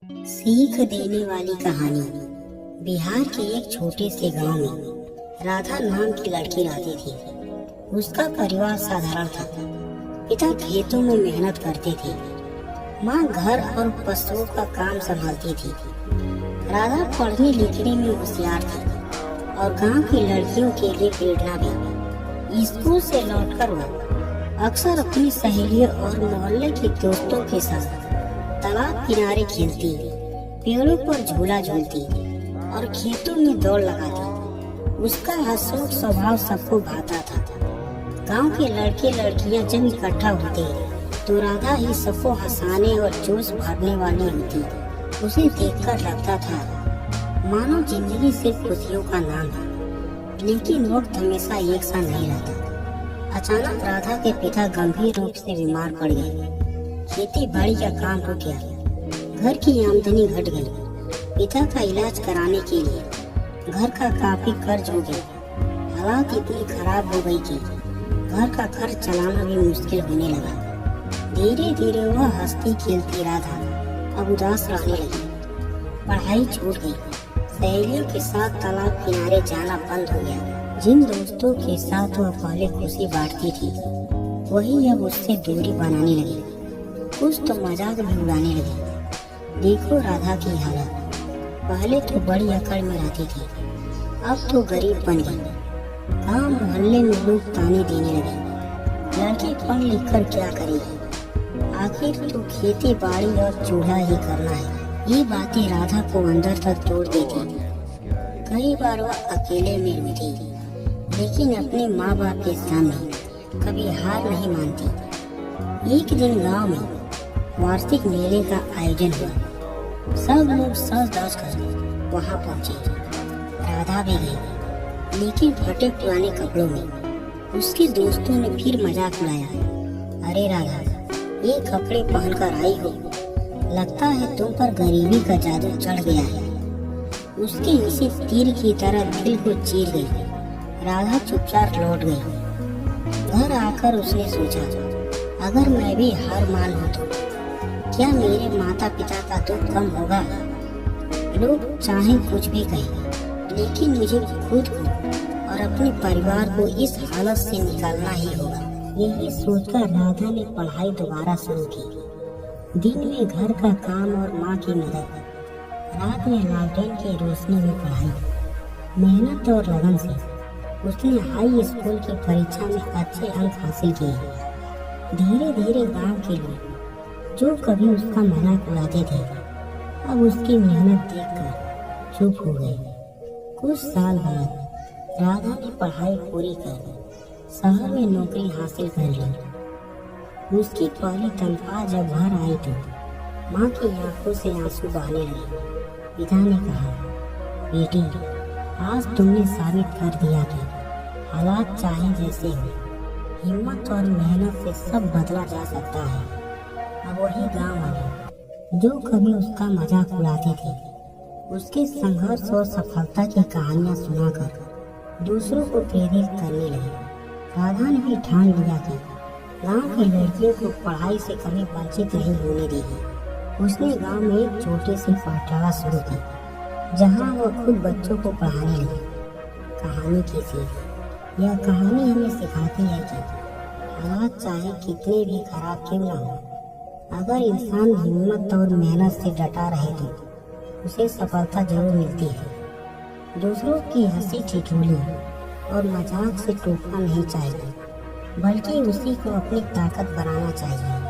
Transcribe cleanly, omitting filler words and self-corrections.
सीख देने वाली कहानी। बिहार के एक छोटे से गांव में राधा नाम की लड़की रहती थी। उसका परिवार साधारण था। पिता खेतों में मेहनत करते थे, माँ घर और पशुओं का काम संभालती थी। राधा पढ़ने लिखने में होशियार थी और गांव की लड़कियों के लिए प्रेरणा भी। स्कूल से लौटकर वह अक्सर अपनी सहेलियों और मोहल्ले के दोस्तों के साथ तालाब किनारे खेलती, पेड़ों पर झूला झूलती और खेतों में दौड़ लगाती। उसका हंसमुख स्वभाव सबको भाता था। गांव के लड़के लड़कियां जब इकट्ठा होते तो राधा ही सबको हंसाने और जोश भरने वाली होती। उसे देखकर लगता था मानो जिंदगी सिर्फ खुशियों का नाम है। लेकिन वक्त हमेशा एक सा नहीं रहता। अचानक राधा के पिता गंभीर रूप से बीमार पड़ गए। खेती बाड़ी का काम रुक गया, घर की आमदनी घट गई। पिता का इलाज कराने के लिए घर का काफी कर्ज हो गया। हालात इतनी खराब हो गई कि घर का खर्च चलाना भी मुश्किल होने लगा। धीरे धीरे वह हंसती खेलती राधा अब उदास रहने लगी। पढ़ाई छूट गई, सहेलियों के साथ तालाब किनारे जाना बंद हो गया। जिन दोस्तों के साथ वह पहले खुशी बांटती थी वही अब उससे दूरी बनाने लगी। कुछ तो मजाक भी उड़ाने लगी। देखो राधा की हालत, पहले तो बड़ी अकड़ में रहती थी, अब तो गरीब बन गई। गांव मोहल्ले में लोग ताने देने लगे। लड़की पढ़ लिख कर क्या करेगी, आखिर तो खेती बाड़ी और चूल्हा ही करना है। ये बातें राधा को अंदर तक तोड़ देती थी। कई बार वह अकेले में रोती, लेकिन अपने माँ बाप के सामने कभी हार नहीं मानती। एक दिन गांव में वार्षिक मेले का आयोजन हुआ। सब लोग सज धज कर वहां पहुंचे। राधा भी गई, लेकिन फटे पुराने कपड़ों में। उसके दोस्तों ने फिर मजाक उड़ाया। अरे राधा, ये कपड़े पहनकर आई हो, लगता है तुम पर गरीबी का जादू चढ़ गया है। उसके इसी तीर की तरह दिल को चीर गई। राधा चुपचाप लौट गई। घर आकर उसने सोचा, अगर मैं भी हार मान लूं तो क्या मेरे माता पिता का दुख कम होगा। लोग चाहे कुछ भी कहें, लेकिन मुझे खुद को और अपने परिवार को इस हालत से निकालना ही होगा। यही सोचकर राधा ने पढ़ाई दोबारा शुरू की। दिन में घर का काम और माँ की मदद, रात में लालटेन की रोशनी में पढ़ाई। मेहनत और लगन से उसने हाई स्कूल की परीक्षा में अच्छे अंक हासिल किए। धीरे धीरे गांव के लोग जो कभी उसका मजाक उड़ाते थे अब उसकी मेहनत देखकर चुप हो गए। कुछ साल बाद राधा ने पढ़ाई पूरी कर शहर में नौकरी हासिल कर ली। उसकी पहली तनख्वाह जब घर आई तो माँ की आंखों से आंसू बहने लगे। पिता ने कहा, बेटी, आज तुमने साबित कर दिया कि हालात चाहे जैसे हो, हिम्मत और मेहनत से सब बदला जा सकता है। अब वही गांव वाले जो कभी उसका मजाक उड़ाते थे, उसके संघर्ष और सफलता की कहानियां सुनाकर दूसरों को प्रेरित करने लगे। राधा ने भी ठान लिया कि गांव की लड़कियों को पढ़ाई से कभी वंचित नहीं होने देगी। उसने गांव में एक छोटे से पाठशाला शुरू की, जहां वह खुद बच्चों को पढ़ाने लगी। कहानी की सीख। यह कहानी हमें सिखाती है कि हालात चाहे कितने भी खराब क्यों न हो, अगर इंसान हिम्मत और मेहनत से डटा रहे तो उसे सफलता जरूर मिलती है। दूसरों की हंसी ठिठोली और मजाक से टोकना नहीं चाहिए, बल्कि उसी को अपनी ताकत बनाना चाहिए।